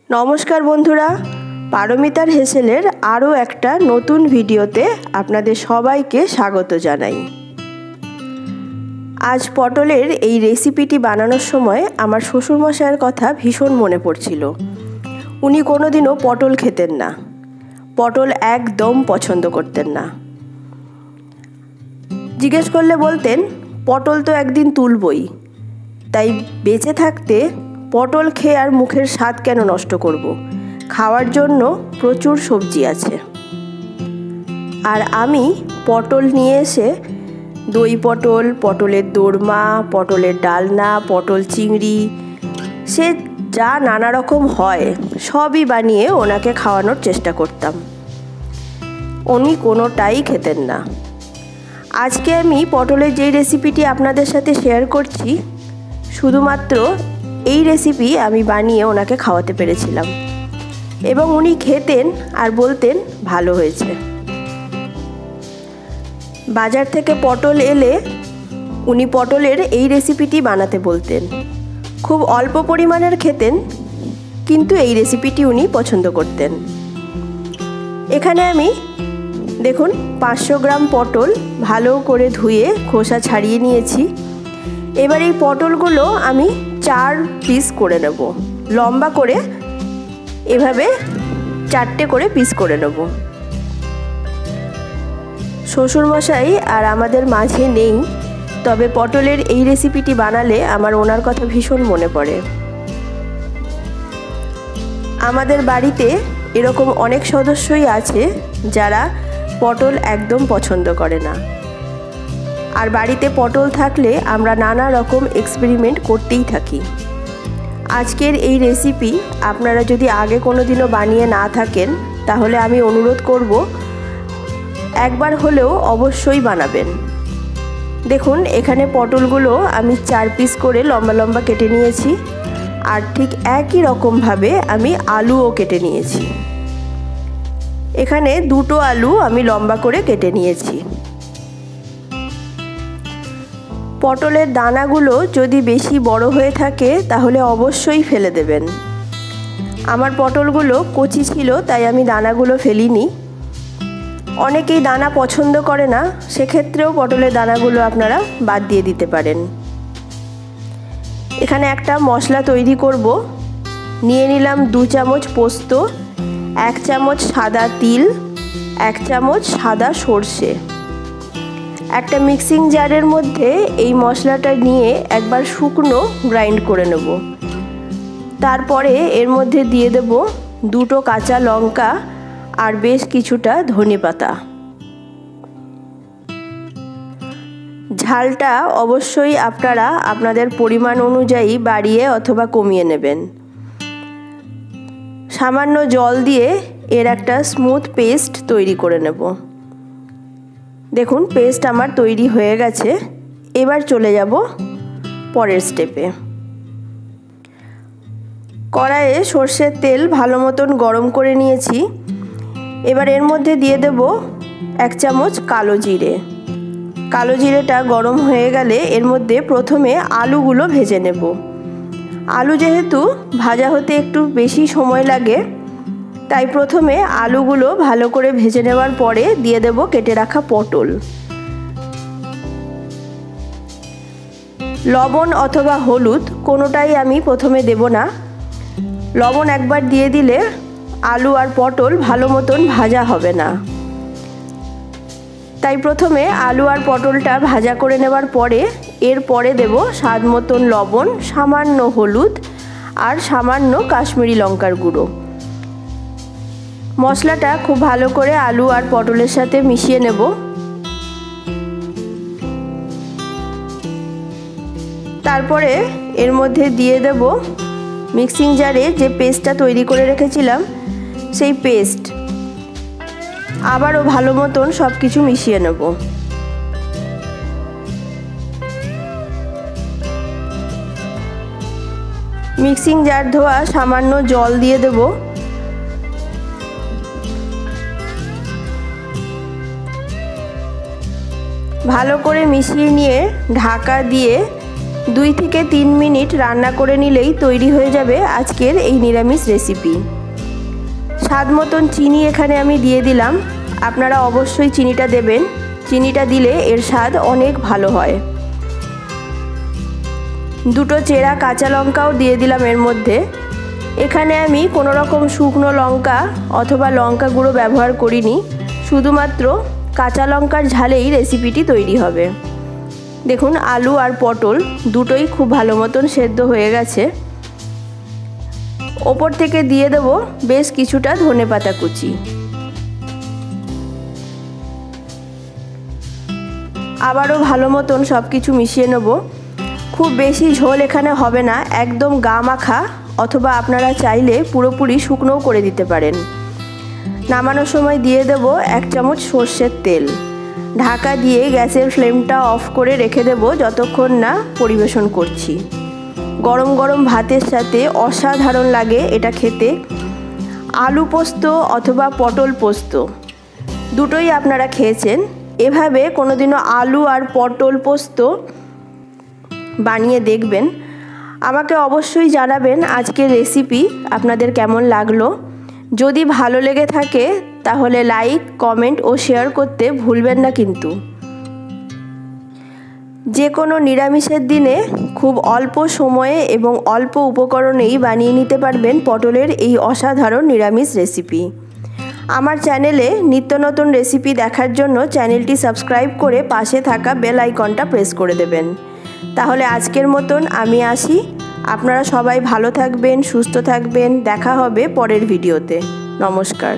নমস্কার বন্ধুরা, পারমিতার হেসেলের আরও একটা নতুন ভিডিওতে আপনাদের সবাইকে স্বাগত জানাই। আজ পটলের এই রেসিপিটি বানানোর সময় আমার শ্বশুরমশাইয়ের কথা ভীষণ মনে পড়ছিল। উনি কোনোদিনও পটল খেতেন না, পটল একদম পছন্দ করতেন না। জিজ্ঞেস করলে বলতেন, পটল তো একদিন তুলবই, তাই বেঁচে থাকতে পটল খেয়ে আর মুখের স্বাদ কেন নষ্ট করব, খাওয়ার জন্য প্রচুর সবজি আছে। আর আমি পটল নিয়ে এসে দই পটল, পটলের দোরমা, পটলের ডালনা, পটল চিংড়ি, সে যা নানা রকম হয় সবই বানিয়ে ওনাকে খাওয়ানোর চেষ্টা করতাম। উনি কোনোটাই খেতেন না। আজকে আমি পটলের যেই রেসিপিটি আপনাদের সাথে শেয়ার করছি, শুধুমাত্র এই রেসিপি আমি বানিয়ে ওনাকে খাওয়াতে পেরেছিলাম এবং উনি খেতেন আর বলতেন ভালো হয়েছে। বাজার থেকে পটল এলে উনি পটলের এই রেসিপিটি বানাতে বলতেন। খুব অল্প পরিমাণের খেতেন, কিন্তু এই রেসিপিটি উনি পছন্দ করতেন। এখানে আমি দেখুন 500 গ্রাম পটল ভালো করে ধুয়ে খোসা ছাড়িয়ে নিয়েছি। এবার এই পটলগুলো আমি 4 পিস করে নেব, লম্বা করে এভাবে 4টে করে পিস করে নেব। শ্বশুরমশাই আর আমাদের মাঝে নেই, তবে পটলের এই রেসিপিটি বানালে আমার ওনার কথা ভীষণ মনে পড়ে। আমাদের বাড়িতে এরকম অনেক সদস্যই আছে যারা পটল একদম পছন্দ করে না। আর বাড়িতে পটল থাকলে আমরা নানা রকম এক্সপেরিমেন্ট করতেই থাকি। আজকের এই রেসিপি আপনারা যদি আগে কোনো দিনও বানিয়ে না থাকেন, তাহলে আমি অনুরোধ করব একবার হলেও অবশ্যই বানাবেন। দেখুন, এখানে পটলগুলো আমি 4 পিস করে লম্বা লম্বা কেটে নিয়েছি, আর ঠিক একই রকমভাবে আমি আলুও কেটে নিয়েছি। এখানে 2টো আলু আমি লম্বা করে কেটে নিয়েছি। পটলের দানাগুলো যদি বেশি বড় হয়ে থাকে তাহলে অবশ্যই ফেলে দেবেন। আমার পটলগুলো কচি ছিল, তাই আমি দানাগুলো ফেলিনি। অনেকেই দানা পছন্দ করে না, সেক্ষেত্রেও পটলের দানাগুলো আপনারা বাদ দিয়ে দিতে পারেন। এখানে একটা মশলা তৈরি করব। নিয়ে নিলাম 2 চামচ পোস্ত, 1 চামচ সাদা তিল, 1 চামচ সাদা সর্ষে। একটা মিক্সিং জারের মধ্যে এই মশলাটা নিয়ে একবার শুকনো গ্রাইন্ড করে নেব। তারপরে এর মধ্যে দিয়ে দেব 2টো কাঁচা লঙ্কা আর বেশ কিছুটা ধনেপাতা। ঝালটা অবশ্যই আপনারা আপনাদের পরিমাণ অনুযায়ী বাড়িয়ে অথবা কমিয়ে নেবেন। সামান্য জল দিয়ে এর একটা স্মুথ পেস্ট তৈরি করে নেব। দেখুন, পেস্ট আমার তৈরি হয়ে গেছে। এবার চলে যাব পরের স্টেপে। কড়াইয়ে সর্ষের তেল ভালো মতন গরম করে নিয়েছি। এবার এর মধ্যে দিয়ে দেব 1 চামচ কালো জিরে। কালো জিরেটা গরম হয়ে গেলে এর মধ্যে প্রথমে আলুগুলো ভেজে নেব। আলু যেহেতু ভাজা হতে একটু বেশি সময় লাগে, তাই প্রথমে আলুগুলো ভালো করে ভেজে নেওয়ার পরে দিয়ে দেব কেটে রাখা পটল। লবণ অথবা হলুদ কোনোটাই আমি প্রথমে দেব না। লবণ একবার দিয়ে দিলে আলু আর পটল ভালো মতন ভাজা হবে না। তাই প্রথমে আলু আর পটলটা ভাজা করে নেওয়ার পরে এরপরে দেব স্বাদ মতন লবণ, সামান্য হলুদ আর সামান্য কাশ্মীরি লঙ্কার গুঁড়ো। মশলাটা খুব ভালো করে আলু আর পটলের সাথে মিশিয়ে নেব। তারপরে এর মধ্যে দিয়ে দেব মিক্সিং জারে যে পেস্টটা তৈরি করে রেখেছিলাম, সেই পেস্ট। আবারও ভালো মতন সব কিছু মিশিয়ে নেব। মিক্সিং জার ধোয়া সামান্য জল দিয়ে দেব। ভালো করে মিশিয়ে নিয়ে ঢাকা দিয়ে 2 থেকে 3 মিনিট রান্না করে নিলেই তৈরি হয়ে যাবে আজকের এই নিরামিষ রেসিপি। স্বাদ মতন চিনি এখানে আমি দিয়ে দিলাম। আপনারা অবশ্যই চিনিটা দেবেন, চিনিটা দিলে এর স্বাদ অনেক ভালো হয়। 2টো চেরা কাঁচা লঙ্কাও দিয়ে দিলাম এর মধ্যে। এখানে আমি কোনো রকম শুকনো লঙ্কা অথবা লঙ্কা গুঁড়ো ব্যবহার করিনি, শুধুমাত্র কাঁচা লঙ্কার ঝালেই রেসিপিটি তৈরি হবে। দেখুন আলু আর পটল দুটোই খুব ভালো মতন সেদ্ধ হয়ে গেছে। ওপর থেকে দিয়ে দেব বেশ কিছুটা ধনেপাতা কুচি। আবারও ভালো মতন সব কিছু মিশিয়ে নেব। খুব বেশি ঝোল এখানে হবে না, একদম গা মাখা, অথবা আপনারা চাইলে পুরোপুরি শুকনোও করে দিতে পারেন। নামানোর সময় দিয়ে দেব 1 চামচ সর্ষের তেল। ঢাকা দিয়ে গ্যাসের ফ্লেমটা অফ করে রেখে দেব যতক্ষণ না পরিবেশন করছি। গরম গরম ভাতের সাথে অসাধারণ লাগে এটা খেতে। আলু পোস্ত অথবা পটল পোস্ত দুটোই আপনারা খেয়েছেন, এভাবে কোনোদিনও আলু আর পটল পোস্ত বানিয়ে দেখবেন। আমাকে অবশ্যই জানাবেন আজকের রেসিপি আপনাদের কেমন লাগলো। যদি ভালো লেগে থাকে তাহলে লাইক, কমেন্ট ও শেয়ার করতে ভুলবেন না কিন্তু। যে কোনো নিরামিষের দিনে খুব অল্প সময়ে এবং অল্প উপকরণেই বানিয়ে নিতে পারবেন পটলের এই অসাধারণ নিরামিষ রেসিপি। আমার চ্যানেলে নিত্য নতুন রেসিপি দেখার জন্য চ্যানেলটি সাবস্ক্রাইব করে পাশে থাকা বেল আইকনটা প্রেস করে দেবেন। তাহলে আজকের মতন আমি আসি। আপনারা সবাই ভালো থাকবেন, সুস্থ থাকবেন। দেখা হবে পরের ভিডিওতে। নমস্কার।